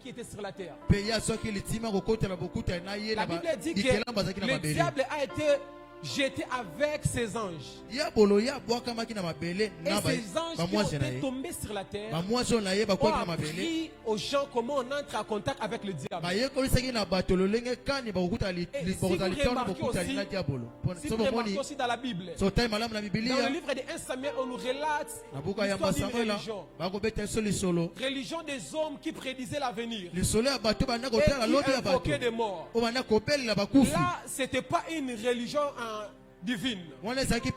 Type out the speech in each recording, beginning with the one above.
qui étaient sur la terre. La Bible dit que le diable a été jeté avec ses anges. Et ces anges qui ont été tombés sur la terre ont appris aux gens comment on entre en contact avec le diable. Et si vous remarquez aussi dans la Bible, dans le livre de 1 Samuel, on nous relate l'histoire d'une religion. Religion des hommes qui prédisaient l'avenir et qui invoquaient des morts. Là, c'était pas une religion divine, mais c'était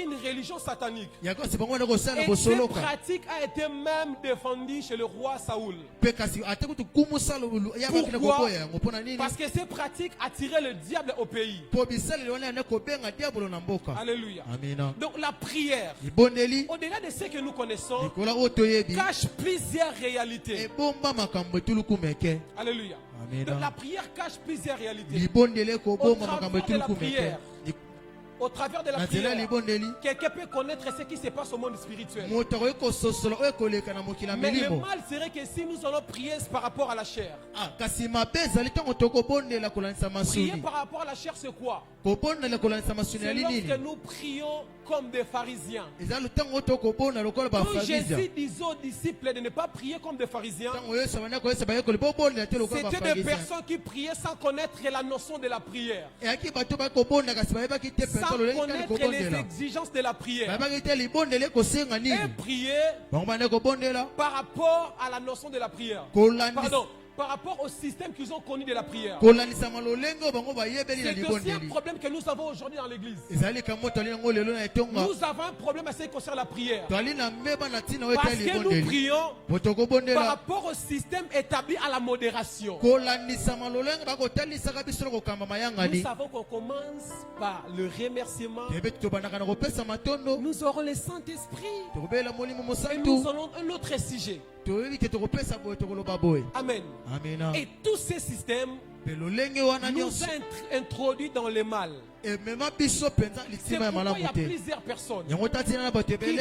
une religion satanique. Et cette pratique a été même défendue chez le roi Saoul. Pourquoi? Parce que ces pratiques attiraient le diable au pays. Alléluia. Donc la prière, au-delà de ce que nous connaissons, cache plusieurs réalités. Alléluia. Donc la prière cache plusieurs réalités. Au travers de la prière, quelqu'un peut connaître ce qui se passe au monde spirituel. Mais le mal serait que si nous allons prier par rapport à la chair. Prier par rapport à la chair, c'est quoi? C'est lorsque nous prions comme des pharisiens. Quand Jésus disait aux disciples de ne pas prier comme des pharisiens, c'était des personnes qui priaient sans connaître la notion de la prière, sans connaître les exigences de la prière, et prier par rapport à la notion de la prière. Pardon, par rapport au système qu'ils ont connu de la prière. C'est aussi un problème que nous avons aujourd'hui dans l'église. Nous avons un problème à ce qui concerne la prière. Parce que nous prions par rapport au système établi à la modération. Nous savons qu'on commence par le remerciement. Nous aurons le Saint-Esprit. Et nous aurons un autre sujet. Amen. Et tous ces systèmes nous introduits dans le mal. C'est pourquoi il y a plusieurs personnes qui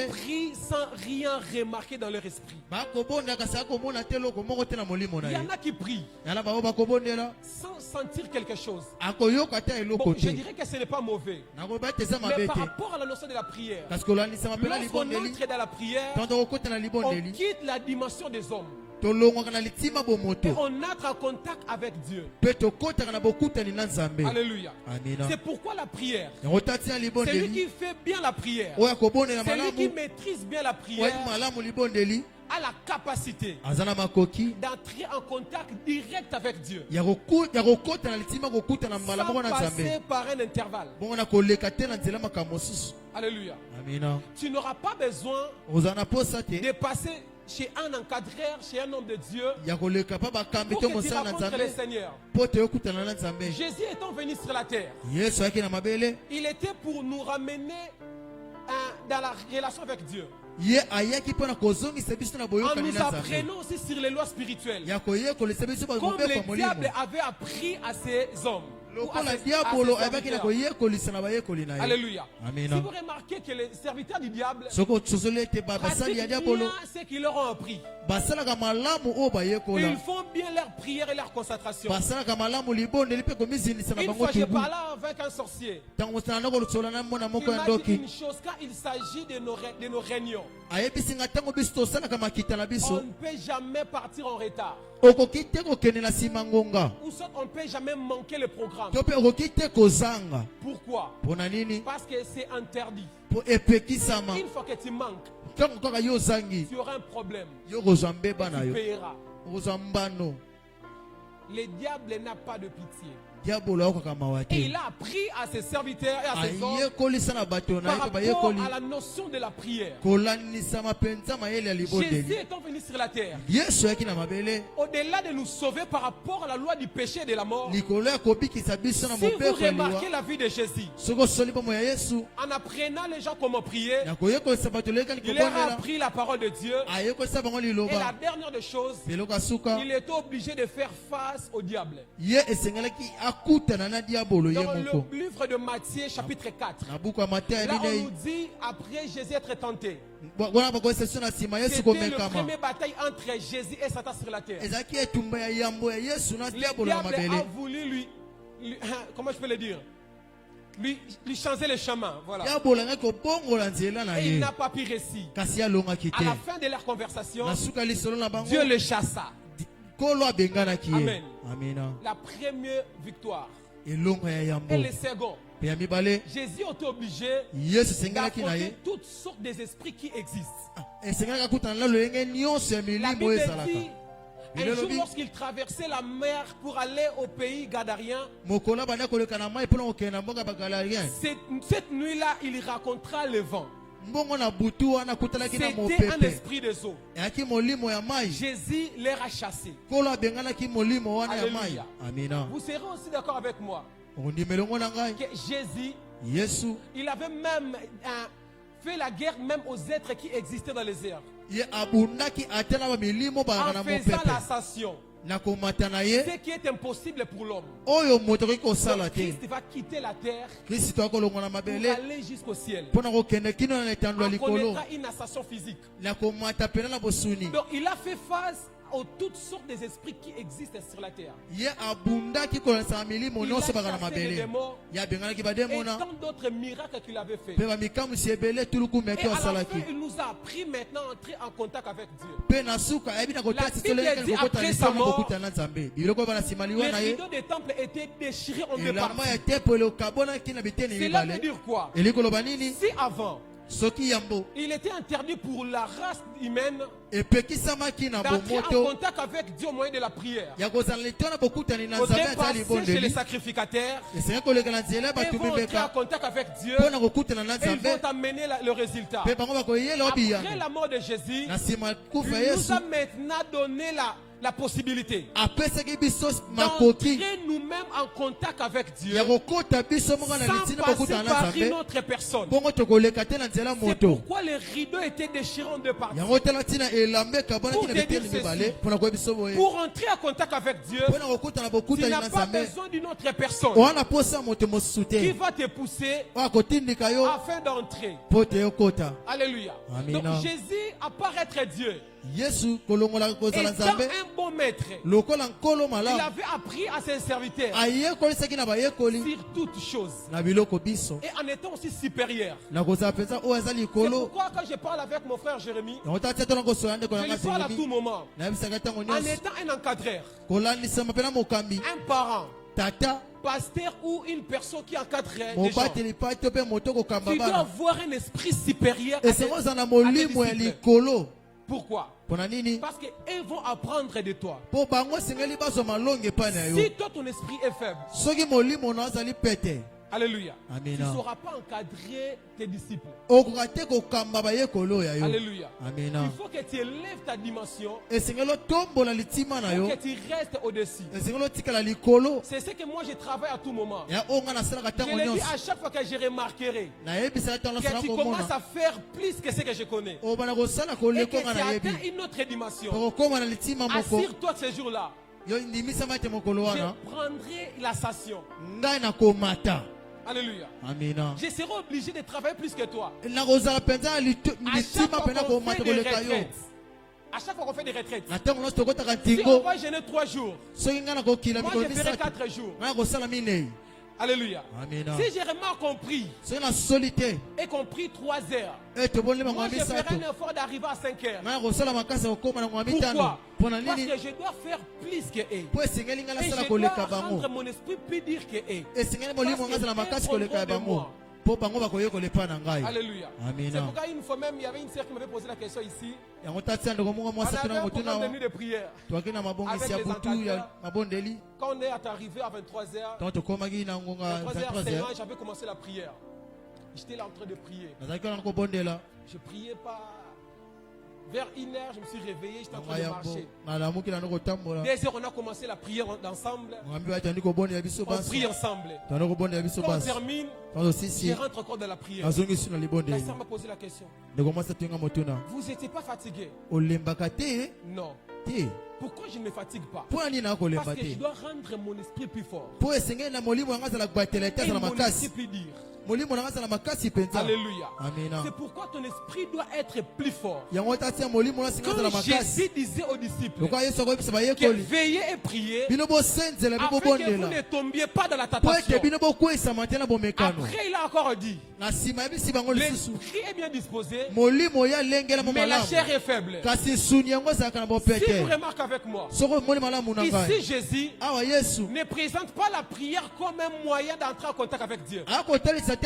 prient sans rien remarquer dans leur esprit. Il y en a qui prient sans sentir quelque chose. Bon, je dirais que ce n'est pas mauvais. Mais par rapport à la notion de la prière, lorsqu'on entre dans la prière, on quitte la dimension des hommes. Et on entre en contact avec Dieu. Alléluia. C'est pourquoi la prière, celui qui fait bien la prière, celui qui maîtrise bien la prière, a la capacité d'entrer en contact direct avec Dieu, sans passer par un intervalle. Alléluia. Tu n'auras pas besoin de passer chez un encadreur, chez un homme de Dieu, pour que tu rencontres le Seigneur. Jésus étant venu sur la terre, il était pour nous ramener dans la relation avec Dieu, en nous apprenant aussi sur les lois spirituelles, comme le diable avait appris à ces hommes. Alléluia. Si vous remarquez que les serviteurs du diable pratiquent bien ce qu'ils leur ont appris, ils font bien leur prière et leur concentration. Une fois je parlais avec un sorcier, il m'a dit une chose: quand il s'agit de nos réunions, on ne peut jamais partir en retard, ou soit on ne peut jamais manquer le programme. Pourquoi? Parce que c'est interdit. Une fois que tu manques, tu auras un problème. Tu paieras. Le diable n'a pas de pitié. Et il a appris à ses serviteurs et à ses hommes par rapport à la notion de la prière. Jésus étant venu sur la terre, au-delà de nous sauver par rapport à la loi du péché et de la mort, si vous remarquez la vie de Jésus, en apprenant les gens comment prier, il leur a appris la parole de Dieu. Et la dernière des choses, il était obligé de faire face au diable. le livre de Matthieu, chapitre 4. Là, on nous dit, après Jésus être tenté, c'était le premier bataille entre Jésus et Satan sur la terre. Le diable a voulu lui comment je peux le dire, lui changer le chemin, voilà. Et il n'a pas pu réussir. À la fin de leur conversation, Dieu le chassa. Amen. La première victoire. Et le second, Jésus est obligé d'affronter toutes sortes d'esprits qui existent. La Bible dit, un jour, lorsqu'il traversait la mer pour aller au pays gadarien, cette nuit-là, il racontera le vent. C'était un esprit des eaux. Jésus les a chassés. Alléluia. Vous serez aussi d'accord avec moi que Jésus, il avait même fait la guerre même aux êtres qui existaient dans les airs. En faisant l'ascension, ce qui est impossible pour l'homme. Christ va quitter la terre pour aller jusqu'au ciel. On connaîtra une ascension physique. Donc il a fait face aux toutes sortes d'esprits qui existent sur la terre. Il a chassé les démons et tant d'autres miracles qu'il avait fait. Et à la fin, il nous a appris maintenant à entrer en contact avec Dieu. La Bible dit après sa mort, les rideaux des temples étaient déchirés en deux parties. Cela veut dire quoi? Si avant, il était interdit pour la race humaine d'entrer en contact avec Dieu au moyen de la prière. Faudrait passer chez les sacrificateurs et vont entrer en contact avec Dieu et ils vont amener le résultat. Après la mort de Jésus, il nous a maintenant donné la possibilité d'entrer nous-mêmes en contact avec Dieu sans passer par une autre personne. C'est pourquoi les rideaux étaient déchirés en deux parties. Pour te dire ceci, pour entrer en contact avec Dieu, tu n'as pas besoin d'une autre personne qui va te pousser afin d'entrer. Alléluia. Donc Jésus, à part être Dieu, étant un bon maître, il avait appris à ses serviteurs sur toutes choses et en étant aussi supérieur. C'est pourquoi quand je parle avec mon frère Jérémie, je lui parle à tout moment en étant un encadreur, un parent, pasteur ou une personne qui encadre des gens. Tu dois avoir un esprit supérieur à tes disciples. Pourquoi? Parce qu'ils vont apprendre de toi. Si toi ton esprit est faible, alléluia, tu ne sauras pas encadrer tes disciples. Alléluia. Il faut que tu élèves ta dimension pour que tu restes au-dessus. C'est ce que moi je travaille à tout moment. Je le dis à chaque fois que je remarquerai que tu commences à faire plus que ce que je connais et que tu atteins une autre dimension. Assure-toi ce jour-là, je prendrai l'ascension. Alléluia. Je serai obligé de travailler plus que toi. À chaque fois qu'on fait des retraites, si on va jeûner 3 jours, moi je ferai 4 jours. Alléluia. Si j'ai vraiment compris et compris 3 heures, moi je ferai un effort d'arriver à 5 heures. Pourquoi? Parce que je dois faire plus que eux. Et je dois rendre mon esprit plus dire que eux. Parce que eux de moi. Alléluia. C'est pourquoi une fois même, il y avait une sœur qui m'avait posé la question ici. On avait un programme de nuit de prière avec les encadreurs. Quand on est arrivé à 23h, 23h05, j'avais commencé la prière. J'étais là en train de prier. Je priais pas. Vers 1h, je me suis réveillé, j'étais en train de marcher. 2h, on a commencé la prière ensemble. On prie ensemble. Quand on termine, je rentre encore dans la prière. La sœur m'a posé la question. Vous n'étiez pas fatigué? Non. pourquoi je ne me fatigue pas? Parce que je dois rendre mon esprit plus fort. Et mon esprit plus dire. Alléluia. C'est pourquoi ton esprit doit être plus fort. Quand Jésus disait aux disciples que veillez et priez afin que vous ne tombiez pas dans la tentation. Après il a encore dit l'esprit est bien disposé mais la chair est faible. Si vous remarquez avec moi, ici Jésus ne présente pas la prière comme un moyen d'entrer en contact avec Dieu, mais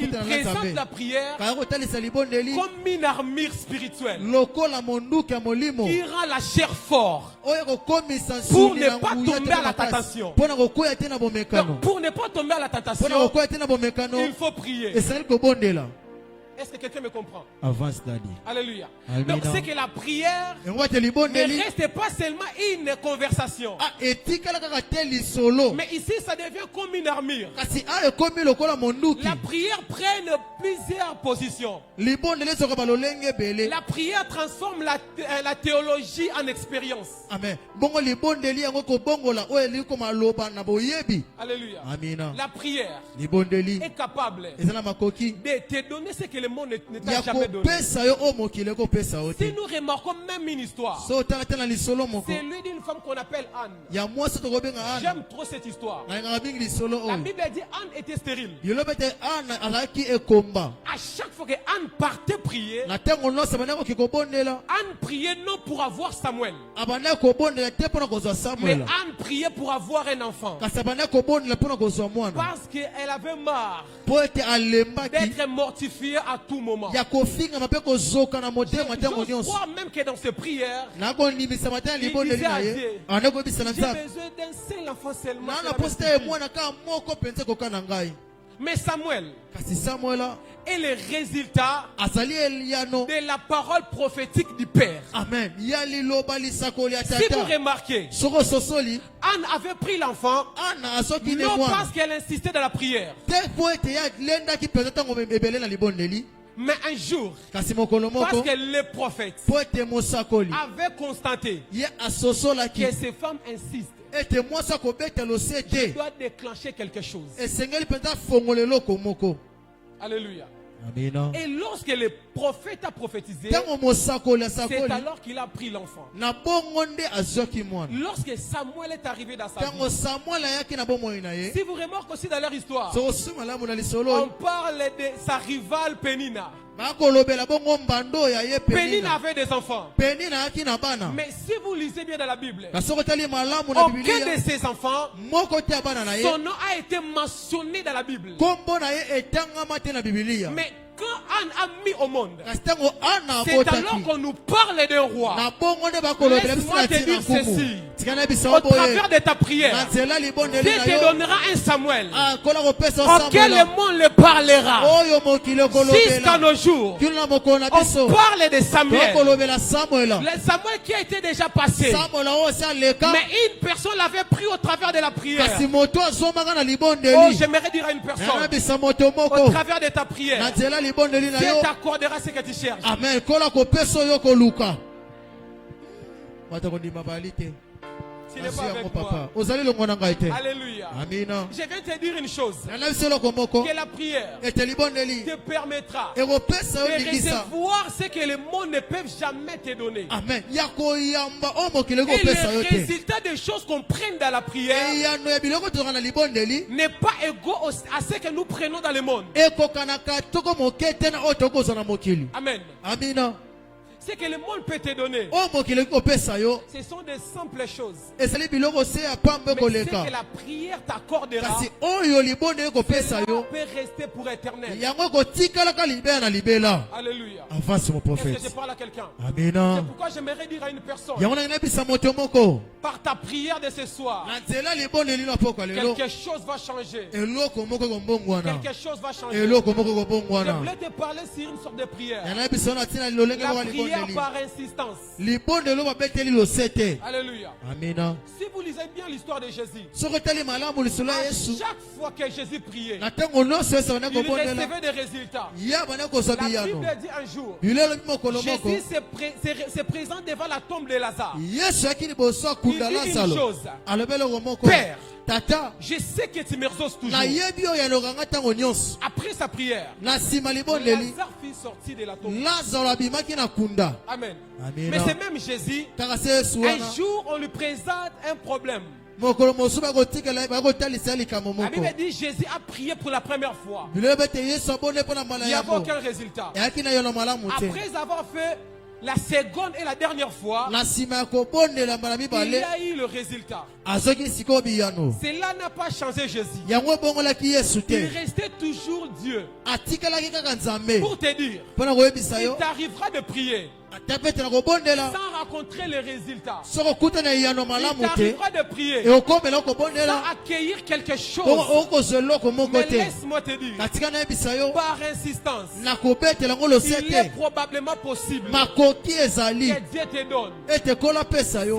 il présente la prière comme une armure spirituelle qui rend la chair forte pour ne pas tomber à la tentation. Donc, pour ne pas tomber à la tentation, il faut prier. Est-ce que quelqu'un me comprend? Avance, Daddy. Alléluia. Donc c'est que la prière ne reste pas seulement une conversation. Mais ici ça devient comme une armure. La prière prend plusieurs positions. La prière transforme la théologie en expérience. Amen. Alléluia. Amina. La prière est capable de te donner ce que le monde ne t'a jamais donné. Si nous remarquons même une histoire, c'est lui d'une femme qu'on appelle Anne. J'aime trop cette histoire. La Bible dit Anne était stérile. À chaque fois que Anne partait prier, Anne priait non pour avoir Samuel, mais Anne priait pour avoir un enfant. Parce qu'elle avait marre d'être mortifiée à tout moment. Je crois même que dans ses prières, il disait à Dieu, j'ai besoin d'un seul enfant seulement. Mais Samuel est le résultat de la parole prophétique du Père. Amen. Si vous remarquez, Anne avait pris l'enfant non parce qu'elle insistait dans la prière, mais un jour, parce que le prophète avait constaté que ces femmes insistent, je dois déclencher quelque chose. Alléluia. Et lorsque le prophète a prophétisé, c'est alors qu'il a pris l'enfant. Lorsque Samuel est arrivé dans sa vie, si vous remarquez aussi dans leur histoire, on parle de sa rivale Pénina. Pénina avait des enfants. Mais si vous lisez bien dans la Bible, aucun de ses enfants, son nom a été mentionné dans la Bible. Mais quand Anne a mis au monde, c'est alors qu'on nous parle d'un roi. Laisse-moi te dire ceci. Au travers de ta prière, Dieu te donnera un Samuel auquel le monde le parlera. Jusqu'à nos jours, on parle de Samuel. Le Samuel qui a été déjà passé. Mais une personne l'avait pris au travers de la prière. Oh, j'aimerais dire à une personne, au travers de ta prière, Dieu t'accordera ce que tu cherches. Amen. Tu n'es pas avec moi. Alléluia. Je viens te dire une chose. Que la prière te permettra de recevoir ce que le monde ne peut jamais te donner. Amen. Et le résultat des choses qu'on prenne dans la prière n'est pas égaux à ce que nous prenons dans le monde. Amen. Ce que le monde peut te donner, ce sont des simples choses. Mais ce que la prière t'accordera, cela peut rester pour éternel. Alléluia. Est-ce que je parle à quelqu'un? C'est pourquoi j'aimerais dire à une personne, par ta prière de ce soir, quelque chose va changer. Quelque chose va changer. Je voulais te parler sur une sorte de prière. La prière par insistance. Alléluia. Si vous lisez bien l'histoire de Jésus, chaque fois que Jésus priait, il recevait des résultats. La Bible dit un jour, Jésus se présente devant la tombe de Lazare. Il dit une chose: Père, Tata, je sais que tu me exauces toujours. Après sa prière, Lazare fut sorti de la tombe. Amen. Mais c'est même Jésus, un jour on lui présente un problème. La Bible dit Jésus a prié pour la première fois. Il n'y avait aucun résultat. Après avoir fait la seconde et la dernière fois, il a eu le résultat. Cela n'a pas changé Jésus. Il restait toujours Dieu. Pour te dire, il t'arrivera de prier sans rencontrer les résultats. Il t'arrivera de prier sans accueillir quelque chose. Mais laisse-moi te dire, par insistance, il est probablement possible que Dieu te donne ce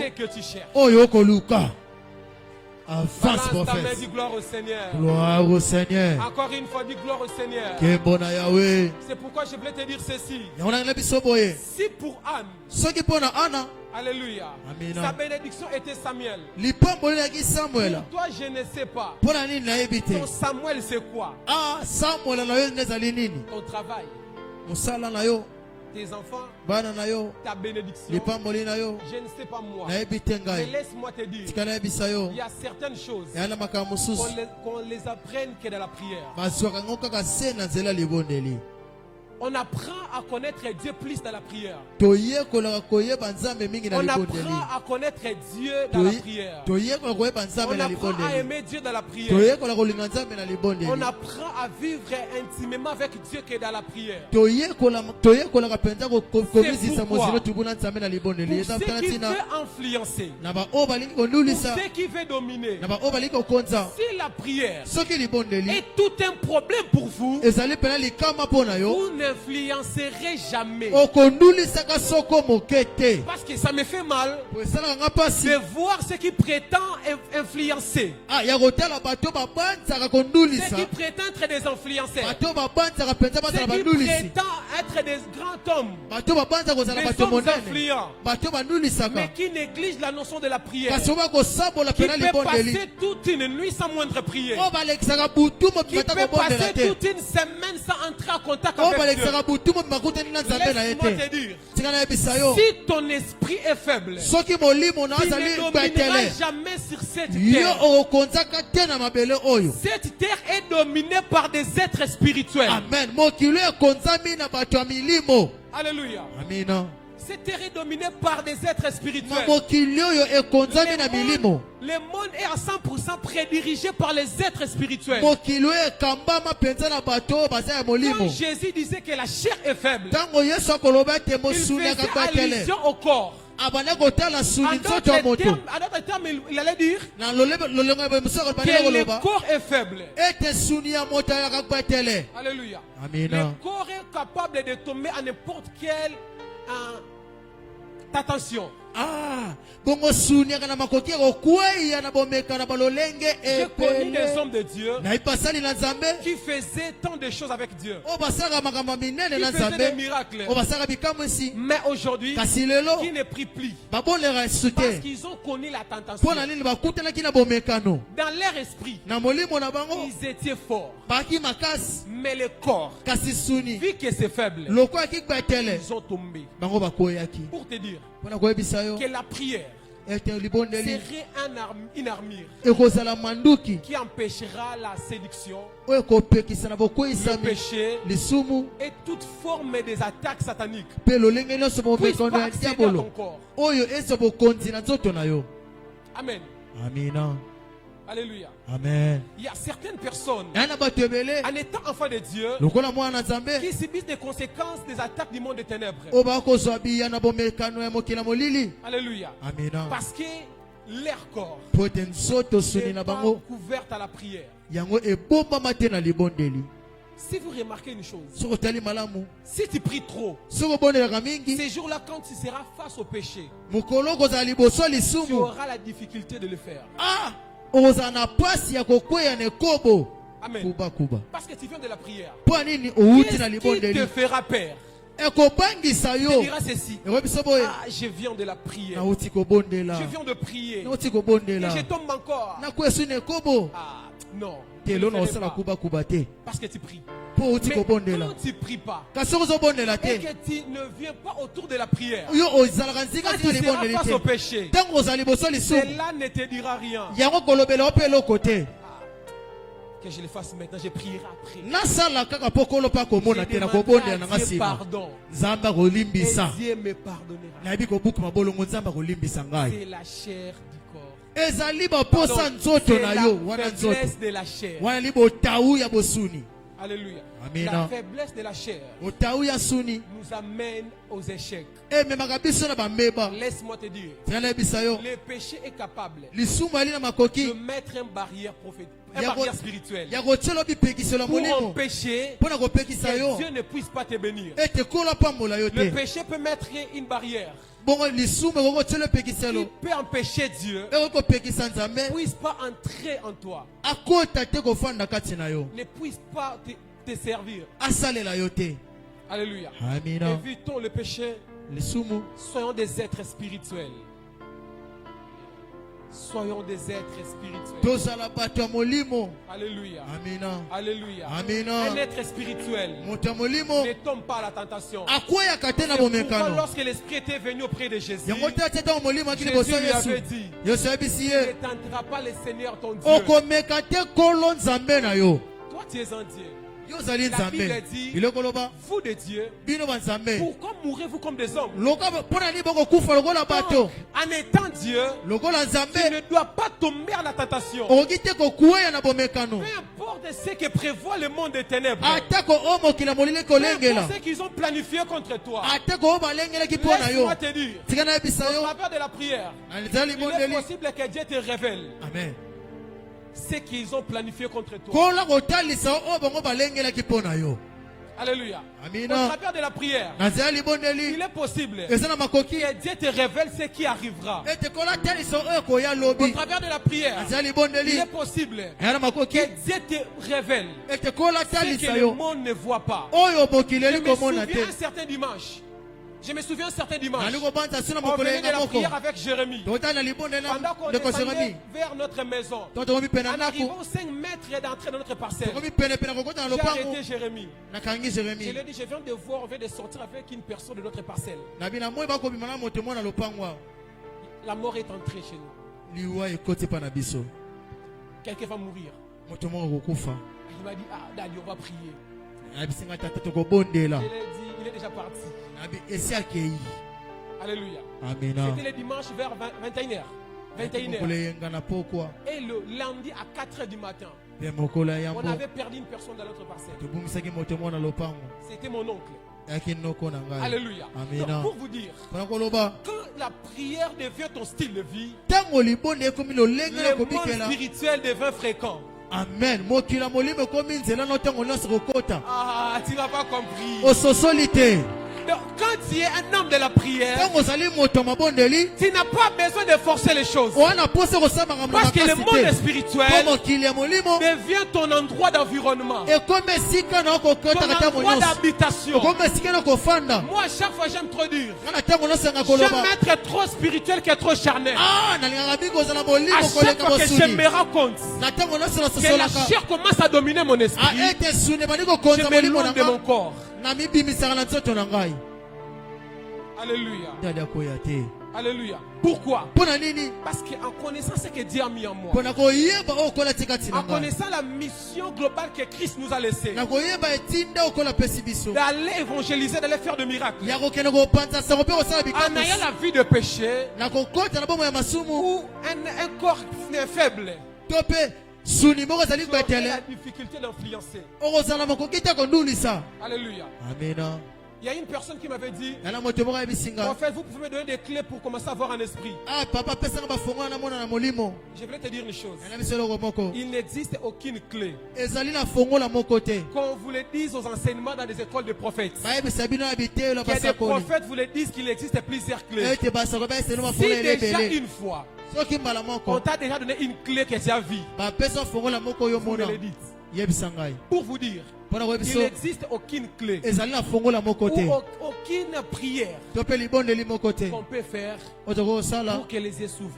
que tu cherches. Avance, prophète. Dis gloire au Seigneur. Gloire au Seigneur. Encore une fois, dis gloire au Seigneur. C'est pourquoi je voulais te dire ceci. Si pour Anne, alléluia, sa bénédiction était Samuel, pour toi je ne sais pas. Ton Samuel c'est quoi? Ton travail, tes enfants, ta bénédiction. Je ne sais pas moi. Mais laisse-moi te dire, il y a certaines choses qu'on les apprenne que dans la prière. On apprend à connaître Dieu plus dans la prière. On apprend à connaître Dieu dans la prière. On apprend à aimer Dieu dans la prière. On apprend à vivre intimement avec Dieu que dans la prière. C'est pourquoi, pour ceux qui veulent influencer, pour ceux qui veulent dominer, si la prière est tout un problème pour vous, vous n'influencerez jamais. Parce que ça me fait mal de voir ceux qui prétendent influencer, ceux qui prétendent être des influenceurs, ceux qui prétendent être des grands hommes, des hommes influents, mais qui négligent la notion de la prière, qui peut passer toute une nuit sans moindre prière, qui peut passer toute une semaine sans entrer en contact avec Dieu. Laisse-moi te dire, si ton esprit est faible, tu ne domineras jamais sur cette terre. Cette terre est dominée par des êtres spirituels. Amen. Alléluia. Amen. Cette terre est dominée par des êtres spirituels. Le monde est à 100% prédirigé par les êtres spirituels. Quand Jésus disait que la chair est faible, il faisait allusion au corps. En d'autres termes, il allait dire que le corps est faible. Alléluia. Le corps est capable de tomber à n'importe quelle attention. J'ai connu des hommes de Dieu qui faisaient tant de choses avec Dieu, qui faisaient des miracles, mais aujourd'hui qui ne prient plus parce qu'ils ont connu la tentation. Dans leur esprit, ils étaient forts, mais le corps, vu que c'est faible, ils ont tombé. Pour te dire que la prière serait une armure qui empêchera la séduction, le péché et toute forme des attaques sataniques puisse pas accéder à ton corps. Amen. Alléluia. Amen. Il y a certaines personnes, en étant enfants de Dieu, qui subissent des conséquences des attaques du monde des ténèbres. Alléluia. Amen. Parce que leur corps n'est pas couvert à la prière. Si vous remarquez une chose, si tu pries trop, ces jours-là, quand tu seras face au péché, tu auras la difficulté de le faire. Amen. Parce que tu viens de la prière. Qu'est-ce qui te fera peur? Tu diras ceci. Ah, je viens de la prière. Je viens de prier. Et je tombe encore. Ah, non. Parce que tu pries. Mais quand tu ne pries pas et que tu ne viens pas autour de la prière, quand tu seras face au péché, cela ne te dira rien. Que je le fasse maintenant, je prierai après. Je demanderai à Dieu pardon. Et Dieu me pardonnera. C'est la chair du corps. C'est la faiblesse de la chair. Alléluia. La faiblesse de la chair nous amène aux échecs. Laisse-moi te dire, le péché est capable de mettre une barrière prophétique, une barrière spirituelle, pour empêcher que Dieu ne puisse pas te bénir. Le péché peut mettre une barrière qui peut empêcher Dieu ne puisse pas entrer en toi, ne puisse pas te servir. Alléluia. Évitons le péché. Soyons des êtres spirituels. Soyons des êtres spirituels. Alléluia. Alléluia. Un être spirituel ne tombe pas à la tentation. Pourquoi lorsque l'Esprit était venu auprès de Jésus, Jésus lui avait dit, ne tentera pas le Seigneur ton Dieu. Toi tu es un Dieu. La Bible dit, vous de Dieu, pourquoi mourrez-vous comme des hommes? Donc, en étant Dieu, tu ne dois pas tomber à la tentation. Peu importe ce que prévoit le monde des ténèbres, peu importe ce qu'ils ont planifié contre toi, laisse-moi te dire, au travers de la prière, il est possible que Dieu te révèle. Amen. Ce qu'ils ont planifié contre toi. Alléluia. Au travers de la prière, il est possible que Dieu te révèle ce qui arrivera. Au travers de la prière, il est possible que Dieu te révèle ce que le monde ne voit pas. Je me souviens un certain dimanche, on venait de la prière avec Jérémie. Pendant qu'on descendait vers notre maison, en arrivant aux 5 mètres d'entrée de notre parcelle, j'ai arrêté Jérémie. Je lui ai dit, je viens de voir, on vient de sortir avec une personne de notre parcelle. La mort est entrée chez nous. Quelqu'un va mourir. Il m'a dit, ah, Daddy, on va prier. Je lui ai dit, il est déjà parti. Alléluia. C'était le dimanche vers 21h. Et le lundi à 4h du matin, on avait perdu une personne dans notre parcelle. C'était mon oncle. Alléluia. Donc, pour vous dire, quand la prière devient ton style de vie, le monde spirituel devient fréquent. Amen. Ah, tu n'as pas compris. Donc, quand tu es un homme de la prière, tu n'as pas besoin de forcer les choses. Parce que le monde spirituel devient ton endroit d'environnement, ton endroit d'habitation. Moi, chaque fois, j'aime trop dur. J'aime être trop spirituel que trop charnel. À chaque fois que je me rends compte que la chair commence à dominer mon esprit, je m'éloigne de mon corps. Alléluia. Alléluia. Pourquoi? Parce qu'en connaissant ce que Dieu a mis en moi, en connaissant la mission globale que Christ nous a laissée, d'aller évangéliser, d'aller faire de miracles, en ayant la vie de péché ou un corps faible, la difficulté d'influencer. Alléluia. Il y a une personne qui m'avait dit, en fait, vous pouvez me donner des clés pour commencer à voir un esprit. Je voulais te dire une chose. Il n'existe aucune clé. Qu'on vous le dise aux enseignements dans les écoles de prophètes. Que des prophètes vous le disent qu'il existe plusieurs clés. Si déjà une fois, on t'a déjà donné une clé que tu as vue, vous me le dites. Pour vous dire, il n'existe aucune clé ou aucune prière qu'on peut faire pour que les yeux s'ouvrent.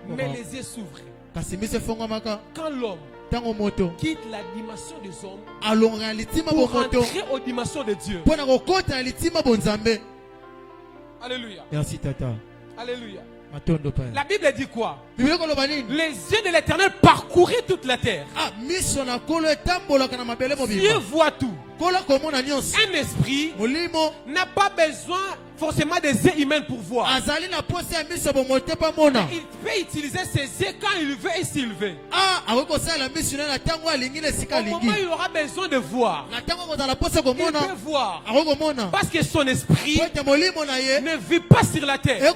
Mais les yeux s'ouvrent quand l'homme quitte la dimension des hommes pour rentrer aux dimensions de Dieu. Alléluia. Merci Tata. Alléluia. La Bible dit quoi? Les yeux de l'Éternel parcouraient toute la terre. Dieu voit tout. Un esprit n'a pas besoin forcément des yeux humains pour voir. Il peut utiliser ses yeux quand il veut et s'il veut. Au moment où il aura besoin de voir, il peut voir. Parce que son esprit ne vit pas sur la terre.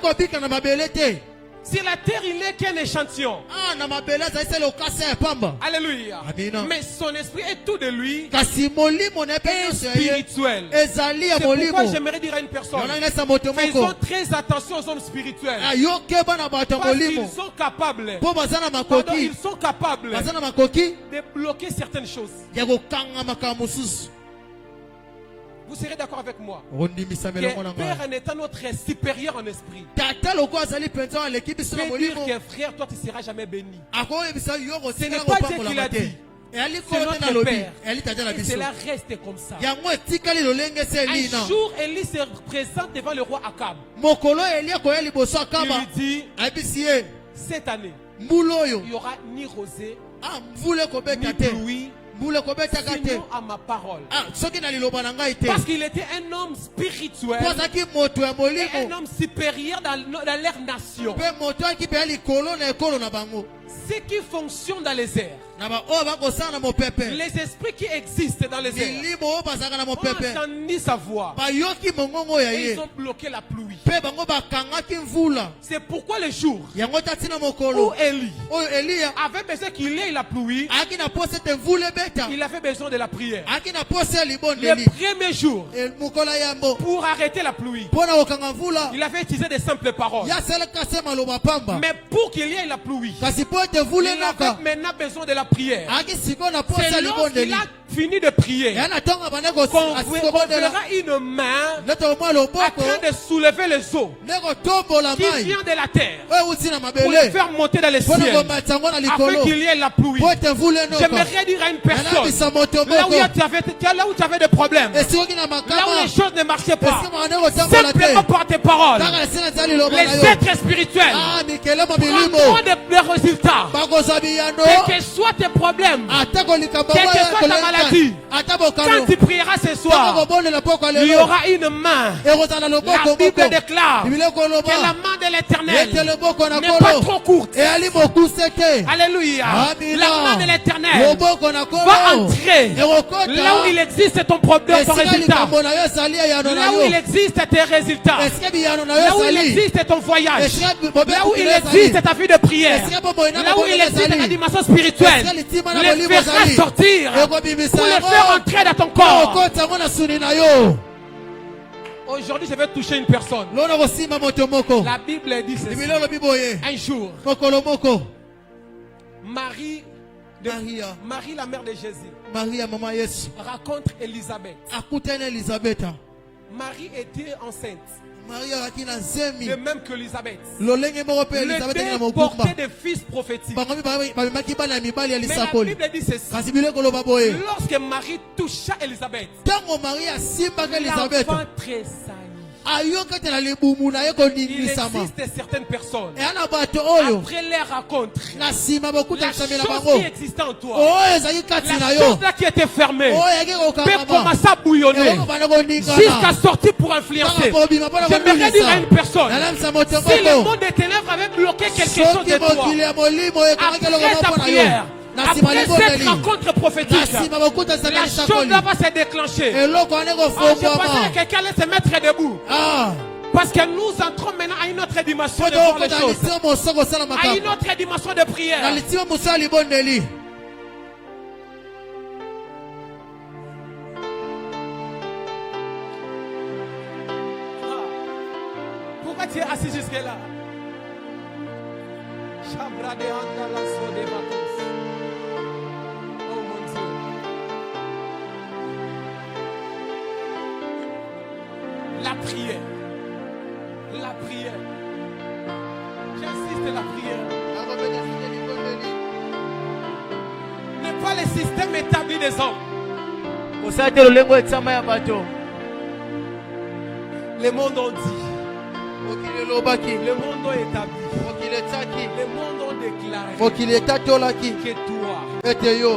Sur la terre, il n'est qu'un échantillon. Alléluia. Mais son esprit est tout de lui. Et spirituel. C'est pourquoi j'aimerais dire à une personne, faisons très attention aux hommes spirituels. Parce qu'ils sont capables. Ils sont capables de bloquer certaines choses. Vous serez d'accord avec moi que Père en étant notre supérieur en esprit peut dire que frère, toi tu ne seras jamais béni. Ce n'est pas Dieu qui l'a dit. C'est notre Père. Et cela reste comme ça. Un jour, Élie se présente devant le roi Akab. Il lui dit, cette année, il n'y aura ni rosée, ni pluie, sinon à ma parole. Parce qu'il était un homme spirituel et un homme supérieur dans leur nation. Ce qui fonctionne dans les airs, les esprits qui existent dans les airs ont entendu sa voix et ils ont bloqué la pluie. C'est pourquoi le jour où Élie avait besoin qu'il y ait la pluie, il avait besoin de la prière. Le premier jour, pour arrêter la pluie, il avait utilisé des simples paroles. Mais pour qu'il y ait la pluie, il avait maintenant besoin de la prière. C'est lorsqu'il a fini de prier qu'on verra une main en train de soulever les eaux qui vient de la terre pour les faire monter dans les ciels afin qu'il y ait la pluie. J'aimerais dire à une personne, là où tu avais des problèmes, là où les choses ne marchaient pas, simplement par tes paroles, les êtres spirituels prendront des résultats. Quels que soient tes problèmes, quelle que soit ta maladie, quand tu prieras ce soir, il y aura une main. La Bible déclare que la main de l'Éternel n'est pas trop courte. Alléluia. La main de l'Éternel va entrer là où il existe ton problème, ton résultat. Là où il existe tes résultats. Là où il existe ton voyage. Là où il existe ta vie de prière. Là où il existe ta dimension spirituelle. Les fera sortir pour les faire entrer dans ton corps. Aujourd'hui, je vais toucher une personne. La Bible dit ceci. Un jour, Marie, la mère de Jésus, rencontre Élisabeth. Marie était enceinte. De même que Élisabeth. Le deux portait des fils prophétiques. Mais la Bible dit ceci. Lorsque Marie toucha Élisabeth, l'enfant tressaillit. Il existe certaines personnes, après les rencontres, la chose qui existait en toi, la chose là qui était fermée, peut commencer à bouillonner jusqu'à sortir pour influencer. J'aimerais dire à une personne, si le monde des ténèbres avait bloqué quelque chose de toi, après ta prière, Après cette rencontre prophétique, la chose là va se déclencher. Je pensais que quelqu'un allait se mettre debout. Parce que nous entrons maintenant à une autre dimension de voir les choses. À une autre dimension de prière. Pourquoi tu es assis jusque-là? Oh mon Dieu. La prière. La prière. J'insiste, la prière. N'est pas le système établi des hommes. Les mondes ont dit. Les mondes ont établi. Les mondes ont déclaré que toi,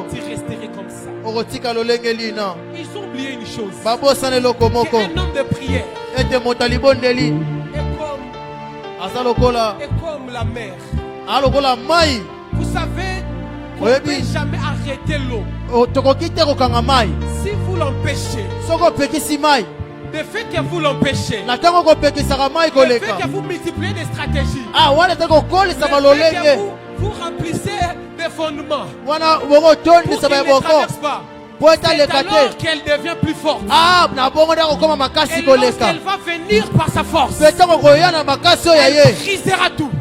tu resterais comme ça. Ils ont oublié une chose. Qu'un homme de prière est comme la mer. Vous savez qu'on ne peut jamais arrêter l'eau. Si vous l'empêchez, le fait que vous l'empêchez, le fait que vous multipliez des stratégies, le fait que vous remplissez des fondements pour qu'elle ne traverse pas, c'est alors qu'elle devient plus forte. Et lorsqu'elle va venir par sa force, elle brisera tout.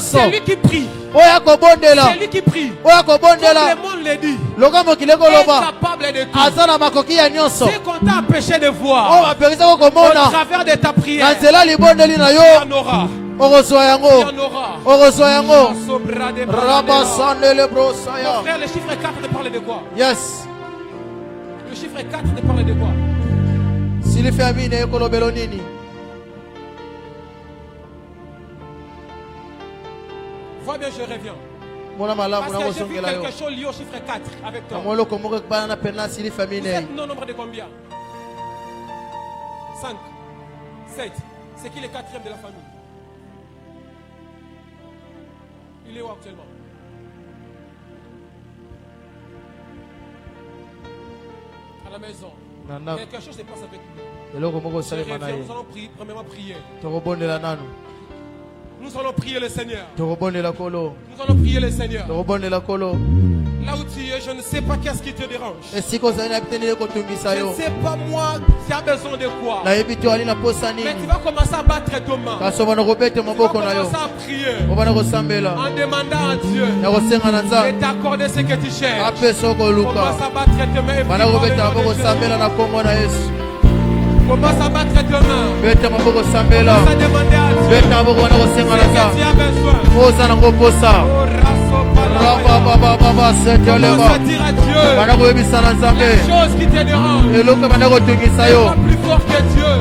C'est lui qui prie. C'est lui qui prie. Comme le monde le dit, il est capable de tout. C'est qu'on t'a empêché de voir au travers de ta prière. Il y en aura. Mon frère, le chiffre 4 te parle de quoi? Yes. Le chiffre 4 te parle de quoi? Vois bien, je reviens. Parce que j'ai vu quelque chose lié au chiffre 4 avec toi. Vous êtes non-nombre de combien? 5, 7. C'est qui le quatrième de la famille? Il est où actuellement? À la maison. Quelque chose se passe avec lui. Nous allons prier. Nous allons prier le Seigneur. Nous allons prier le Seigneur. Là où tu es, je ne sais pas qu'est-ce qui te dérange. Je ne sais pas moi, tu as besoin de quoi. Mais tu vas commencer à battre tes mains. Tu vas commencer à prier. En demandant à Dieu de t'accorder ce que tu cherches. Commence à battre tes mains et commence à battre tes mains. Commence à demander à Dieu ce que tu as besoin. Commence à dire à Dieu les choses qui te dérangent. Tu es pas plus fort que Dieu.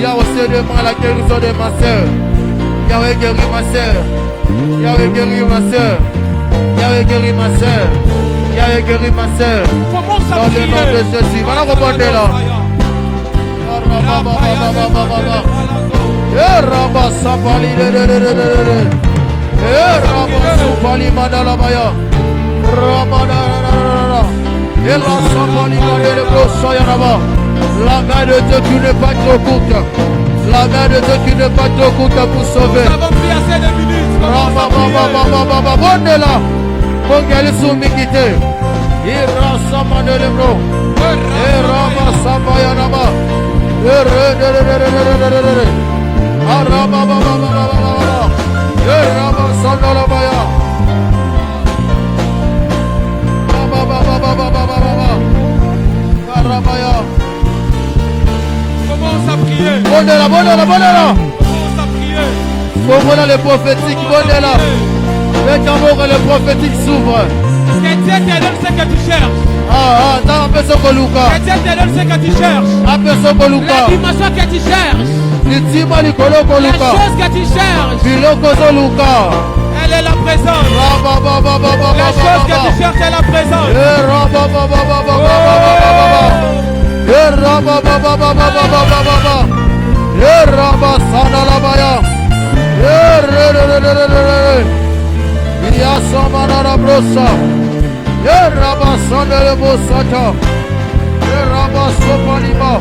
Yahweh demande la guérison de ma soeur. Yahweh guérit ma soeur. Yahweh guérit ma soeur. Yahweh guérit ma soeur. Yahweh guérit ma soeur. Dans le nom de Jésus. Voilà répondre là. Rabba Sapali Rabba Supali Madalabaya Rabba Sapali Madalabaya. La main de Dieu qui n'est pas trop courte. La main de Dieu qui n'est pas trop courte pour sauver. Nous avons pris assez de minutes. On est là. Pour qu'elle soit miquitée. Irasama de l'Ebro. Irama Sabayanaba. Araba Irama Sandalabaya. Arabaya. Commence à prier. Bon là. Commence à prier. Bon les prophétiques, bon là. Le tambour et le prophétique s'ouvrent. Que Dieu te donne ce que tu cherches. Dans un peu ce que Luca. Que Dieu te donne ce que tu cherches. Un peu ce que Luca. La dimension que tu cherches. Les choses que tu cherches. Elle est la présence. La chose que tu cherches est la présence. Yasamana brosa. Yerabasane bosata. Yerabasopalima.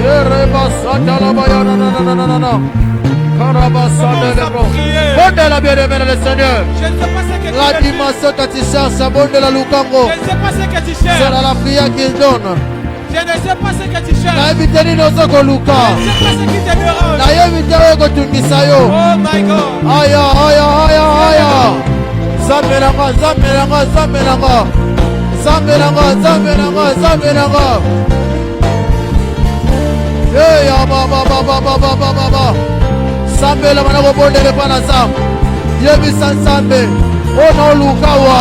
Yerebasata la bayana na. Karabasane le bro. Bonne la bien-aimée le Seigneur. Je ne sais pas ce que tu La dimension que tu cherches, bonne la Lukango. Je ne sais pas ce que tu cherches. C'est la prière qu'il donne. Je ne sais pas ce que tu cherches. Na invité nos oko Luka. Je ne sais pas ce qui te dérange. Na invité oko tungisayo. Oh my God. Aya. Zambelanga. Hey ya baba. Sambela mana ko bondele pana sam. Yebi sansambe. Ono lukawa.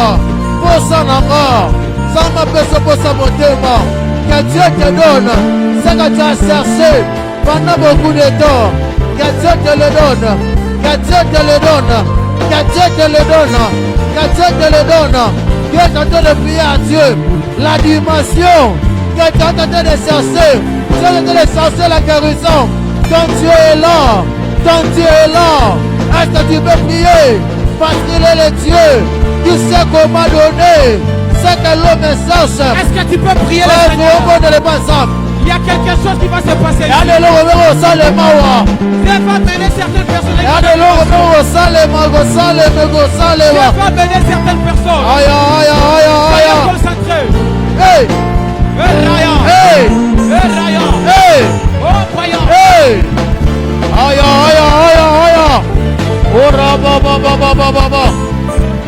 Posa nanga. Sama peso posa motema. Que Dieu te donne ce que tu as cherché pendant beaucoup de temps. Que Dieu te le donne. Que Dieu te le donne. Que Dieu te le donne. Que Dieu te le donne. Dieu est en train de prier à Dieu. La dimension que tu es en train de chercher. Tu es en train de chercher la guérison. Quand Dieu est là. Quand Dieu est là. Est-ce que tu peux prier? Parce qu'il est le Dieu qui sait comment donner. C'est que l'homme cherche. Est-ce que tu peux prier le Seigneur? Il y a quelque chose qui va se passer ici. Dieu va mener certaines personnes. Dieu va mener certaines personnes. Soyez concentrés. Hey. Raya. Hey. Raya. Hey. Oh, voyons. Hey. Aya. Oh, rababa.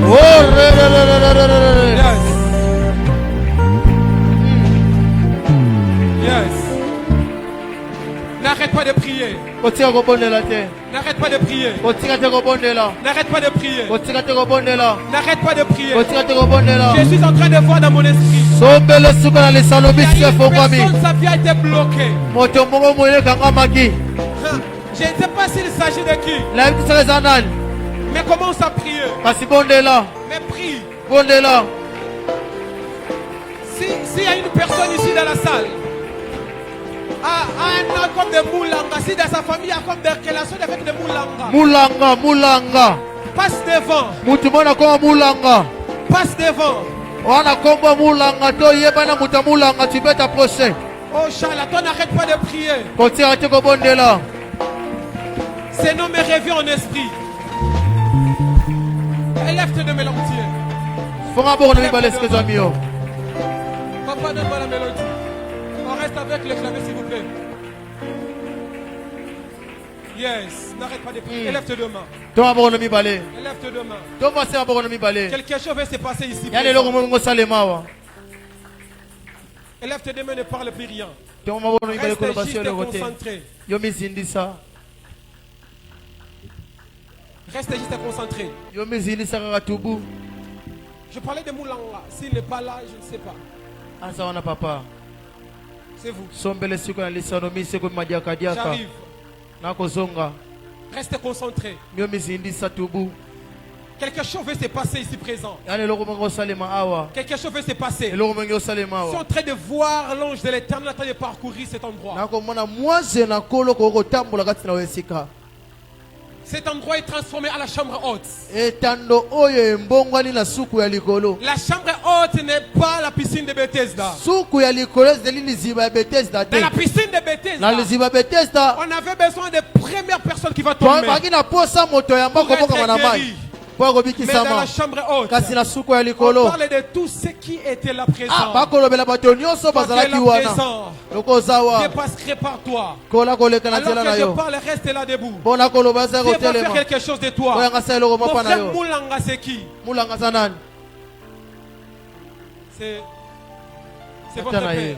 Oh, re. Yes. N'arrête pas de prier. N'arrête pas de prier. N'arrête pas de prier. N'arrête pas de prier. Je suis en train de voir dans mon esprit. Personne, sa vie a été bloquée. Je ne sais pas s'il s'agit de qui. Mais commence à prier. Mais prie. S'il y a une personne ici dans la salle, a un nom comme de Moulanga, si dans sa famille il y a comme des relations avec de Moulanga, passe devant. Passe devant. Oh charlatan, n'arrête pas de prier. Ces noms me revient en esprit. Élève-toi de mélodier. Papa, donne-moi la mélodie. On reste avec le clavier, s'il vous plaît. Yes, n'arrête pas de prier. Élève-toi de main. Élève-toi de main. Quelque chose va se passer ici. Élève-toi de main, ne parle plus rien. Reste juste concentré. Reste juste concentré. Je parlais de Moulanga. S'il n'est pas là, je ne sais pas. C'est vous. J'arrive. Reste concentré. Quelque chose veut se passer ici présent. Quelque chose veut se passer. Ils sont en train de voir l'ange de l'Éternel en train de parcourir cet endroit. Cet endroit est transformé à la chambre haute. La chambre haute n'est pas la piscine de Bethesda. Dans la piscine de Bethesda, on avait besoin de première personne qui va tomber pour être guéri. Mais dans la chambre haute, on parle de tous ceux qui étaient là présents. Parce que la présence dépasserait par toi. Alors que je parle, reste là debout. Dieu va faire quelque chose de toi. Mon frère Moulanga, c'est qui? C'est votre père.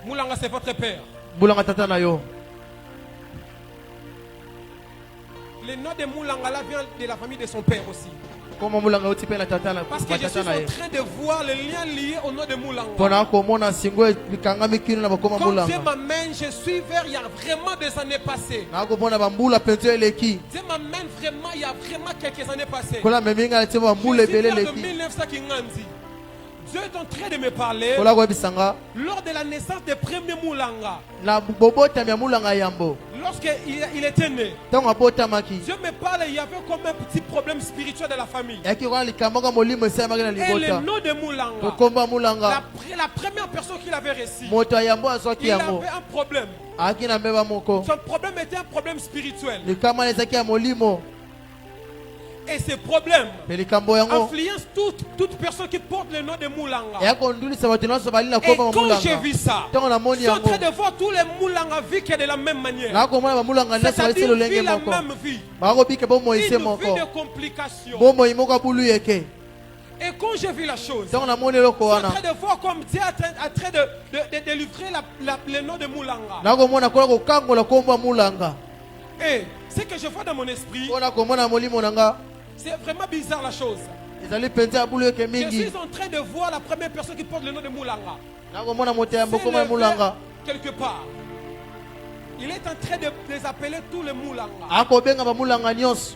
Moulanga, c'est votre père. Le nom de Moulanga vient de la famille de son père aussi. Parce que je suis en train de voir le lien lié au nom de Moulanga. Quand Dieu m'amène, je suis vers il y a vraiment des années passées. Dieu m'amène vraiment il y a vraiment quelques années passées. Je suis vers de 1900 qui Dieu est en train de me parler lors de la naissance des premiers Moulanga. Lorsqu'il était né, Dieu me parle, il y avait comme un petit problème spirituel de la famille. Et le nom de Moulanga, la première personne qu'il avait reçue, il avait un problème. Son problème était un problème spirituel. Et ces problèmes influencent toute personne qui porte le nom de Moulanga. Et quand j'ai vu ça, je suis en train de voir tous les Moulanga vivre de la même manière. C'est-à-dire vivre la même vie. Une vie de complications. Et quand j'ai vu la chose, je suis en train de voir comme Dieu est en train de livrer le nom de Moulanga. Et ce que je vois dans mon esprit, c'est vraiment bizarre la chose. Je suis en train de voir la première personne qui porte le nom de Moulanga. Quelque part. Il est en train de les appeler tous les Moulanga.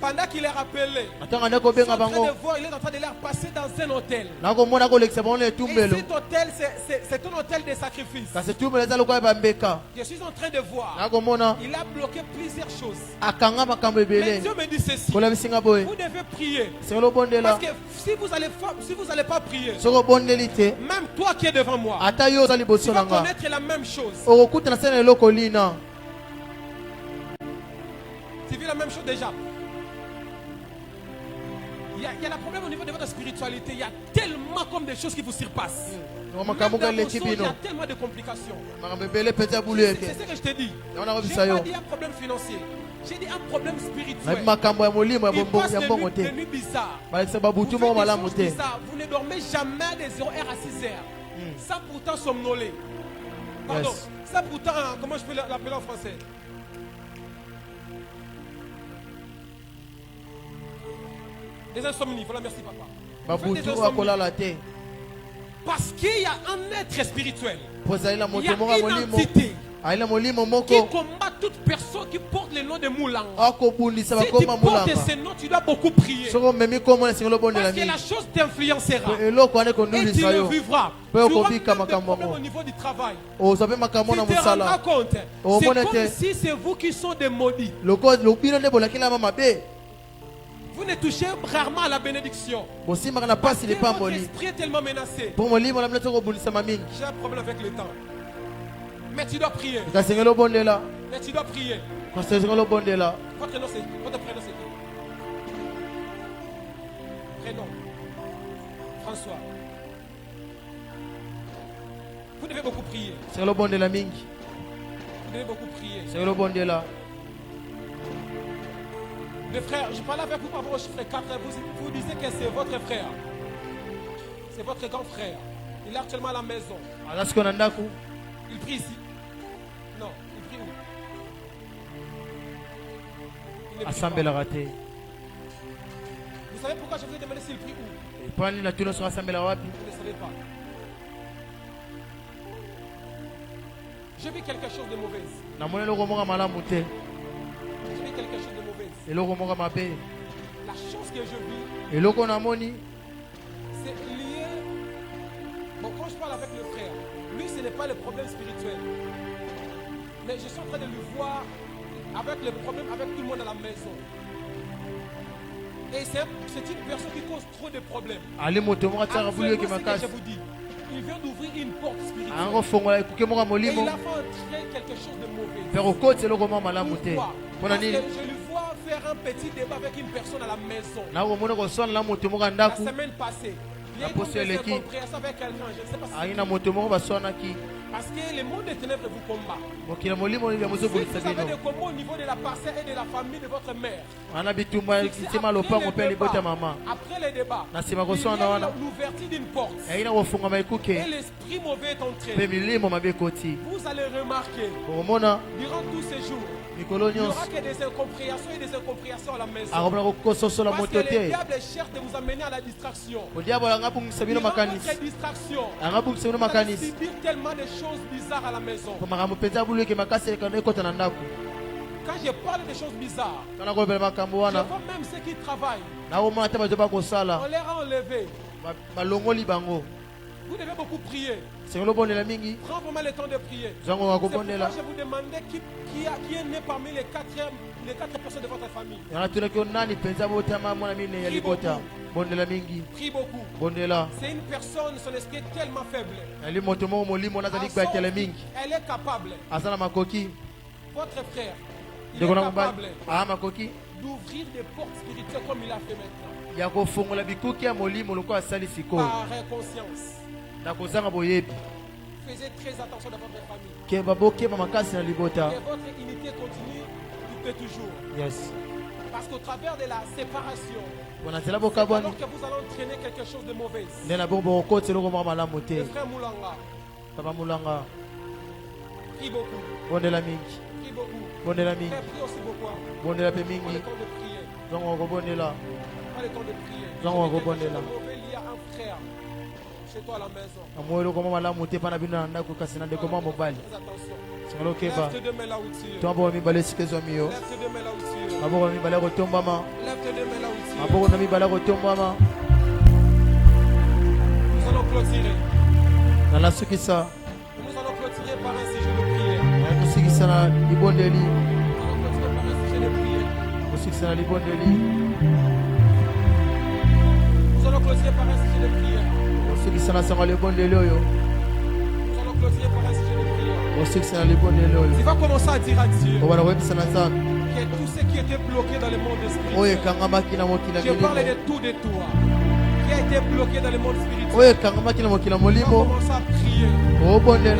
Pendant qu'il les rappelait, il est en train de voir, il est en train de les passer dans un hôtel. Et cet hôtel, c'est un hôtel de sacrifice. Je suis en train de voir. Il a bloqué plusieurs choses. Mais Dieu me dit ceci. Vous devez prier. Parce que si vous n'allez pas prier, même toi qui es devant moi, tu vas connaître la même chose. Tu vis la même chose déjà. Il y a un problème au niveau de votre spiritualité. Il y a tellement comme des choses qui vous surpassent. Il y a tellement de complications. C'est ce que je t'ai dit. Je n'ai pas dit un problème financier. J'ai dit un problème spirituel. Il passe des nuits bizarres. Vous faites des choses bizarres. Vous ne dormez jamais de 0h à 6h. Sans pourtant somnoler. Pardon. Sans pourtant, comment je peux l'appeler en français? Des insomnies, voilà, merci papa. Parce qu'il y a un être spirituel. Il y a une entité qui combat toute personne qui porte le nom de Moulanga. Si tu portes ce nom, tu dois beaucoup prier. Parce que la chose t'influencera. Et tu le vivras. Tu auras des problèmes au niveau du travail. Tu te rendras compte. C'est comme si c'est vous qui sont des maudits. Vous ne touchez rarement à la bénédiction. Parce que votre esprit est tellement menacé. J'ai un problème avec le temps. Mais tu dois prier. Mais tu dois prier. Votre prénom c'est prénom François. Vous devez beaucoup prier. Vous devez beaucoup prier. Le frère, je parlais avec vous par rapport au chiffre 4. Vous disiez que c'est votre frère. C'est votre grand frère. Il est actuellement à la maison. Il prie ici. Non, il prie où? Il ne prie pas. Vous savez pourquoi je vous ai demandé s'il prie où? Vous ne savez pas. Je vis quelque chose de mauvais. Je vis quelque chose de mauvais. La chose que je vis, c'est lié. Bon, quand je parle avec le frère, lui, ce n'est pas le problème spirituel. Mais je suis en train de lui voir avec le problème avec tout le monde à la maison. Et c'est une personne qui cause trop de problèmes. Je vous dis. Il vient d'ouvrir une porte spirituelle. Et il a fait entrer quelque chose de mauvais. Pourquoi? Parce que je lui vois faire un petit débat avec une personne à la maison. La semaine passée, il y a eu une incompréhension avec quelqu'un. Je ne sais pas si parce que le monde des ténèbres vous combat. Si vous avez des combats au niveau de la parcelle et de la famille de votre mère, après les débats, il y a l'ouverture d'une porte. Et l'esprit mauvais est entré. Vous allez remarquer, durant tous ces jours, il n'y aura que des incompréhensions et des incompréhensions à la maison. Parce que le diable cherche de vous amener à la distraction. Durant votre distraction, vous allez subir tellement de choses bizarres à la maison. Quand je parle de choses bizarres, je vois même ceux qui travaillent. On les a enlevés. Vous devez beaucoup prier. Prends vraiment le temps de prier. C'est pourquoi je vous demandais qui est né parmi les quatre personnes de votre famille. Prie beaucoup. C'est une personne, son esprit est tellement faible. Elle est capable. Votre frère, il est capable d'ouvrir des portes spirituelles comme il a fait maintenant. Par conscience. Faisez très attention dans votre famille. Que votre unité continue de toujours. Yes. Parce qu'au travers de la séparation, alors que vous allez entraîner quelque chose de mauvais. Le frère Moulanga. Prie beaucoup. Prie beaucoup. Prie aussi beaucoup. Pas le temps de prier. Pas le temps de prier. Il y a un frère chez toi à la maison. Fais attention. Lève tes deux mains là où tu es. Lève tes deux mains là où tu es. Lève tes deux mains là où tu es. Nous allons clôturer. Nous allons clôturer par un sujet de prière. Nous allons clôturer par un sujet de prière. Nous allons clôturer par un sujet de prière. Nous allons clôturer par un sujet de prière. Tu vas commencer à dire à Dieu que tout ce qui était bloqué dans le monde spirituel, je parle de tout de toi, qui a été bloqué dans le monde spirituel, tu vas commencer à prier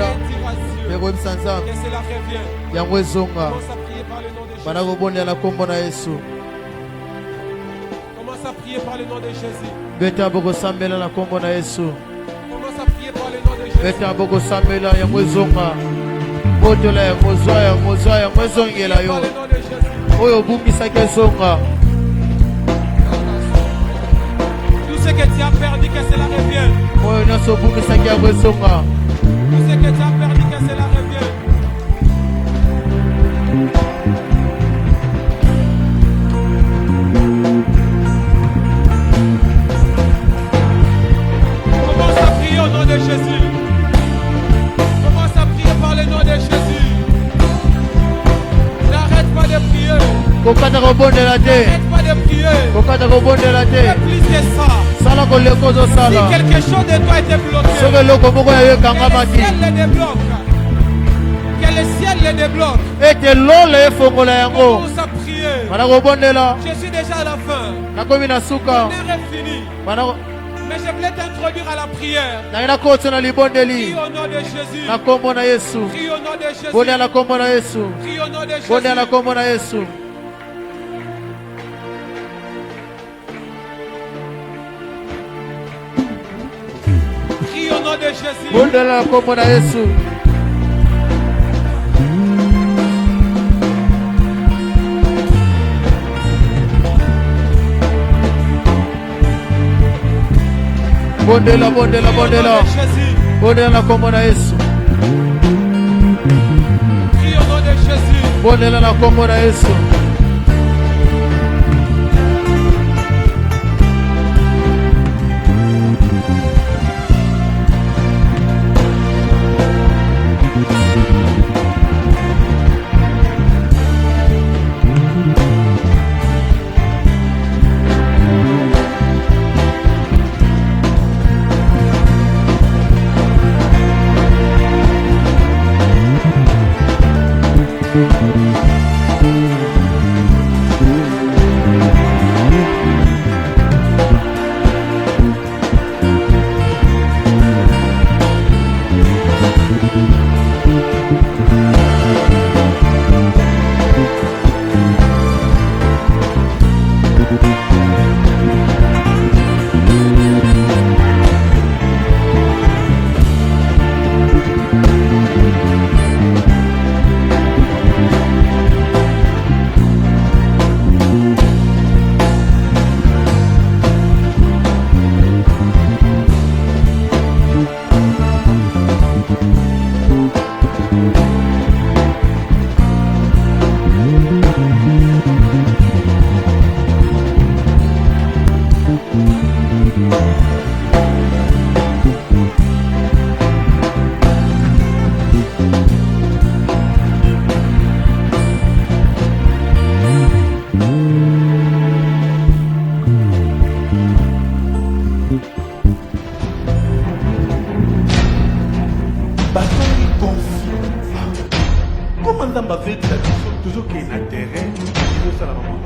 et dire à Dieu que cela revient. Commence à prier par le nom de Jésus. Commence à prier par le nom de Jésus. Commence à prier par le nom de Jésus. Tout ce que tu as perdu, que cela revienne. Tout ce que tu as perdu, que cela revienne. Commence à prier au nom de Jésus. Commence à prier par le nom de Jésus. N'arrête pas de prier. N'arrête pas de prier. Fais plus que ça. Si quelque chose de toi était bloqué, que le ciel le débloque. Que le ciel le débloque. Commence à prier. Je suis déjà à la fin. L'heure est finie. Mais je voulais t'introduire à la prière. Prie au nom de Jésus. Prie au nom de Jésus. Prie au nom de Jésus. Prie au nom de Jésus. Bondela kombo na Yesu. Prie au nom de Jésus. Bondela na kombo na Yesu. ça la maman.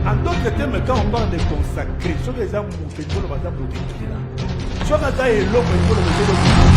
En d'autres termes, quand on parle de consacrer, ce que les gens ont fait, ce que les gens ont fait, ce que les gens ont fait,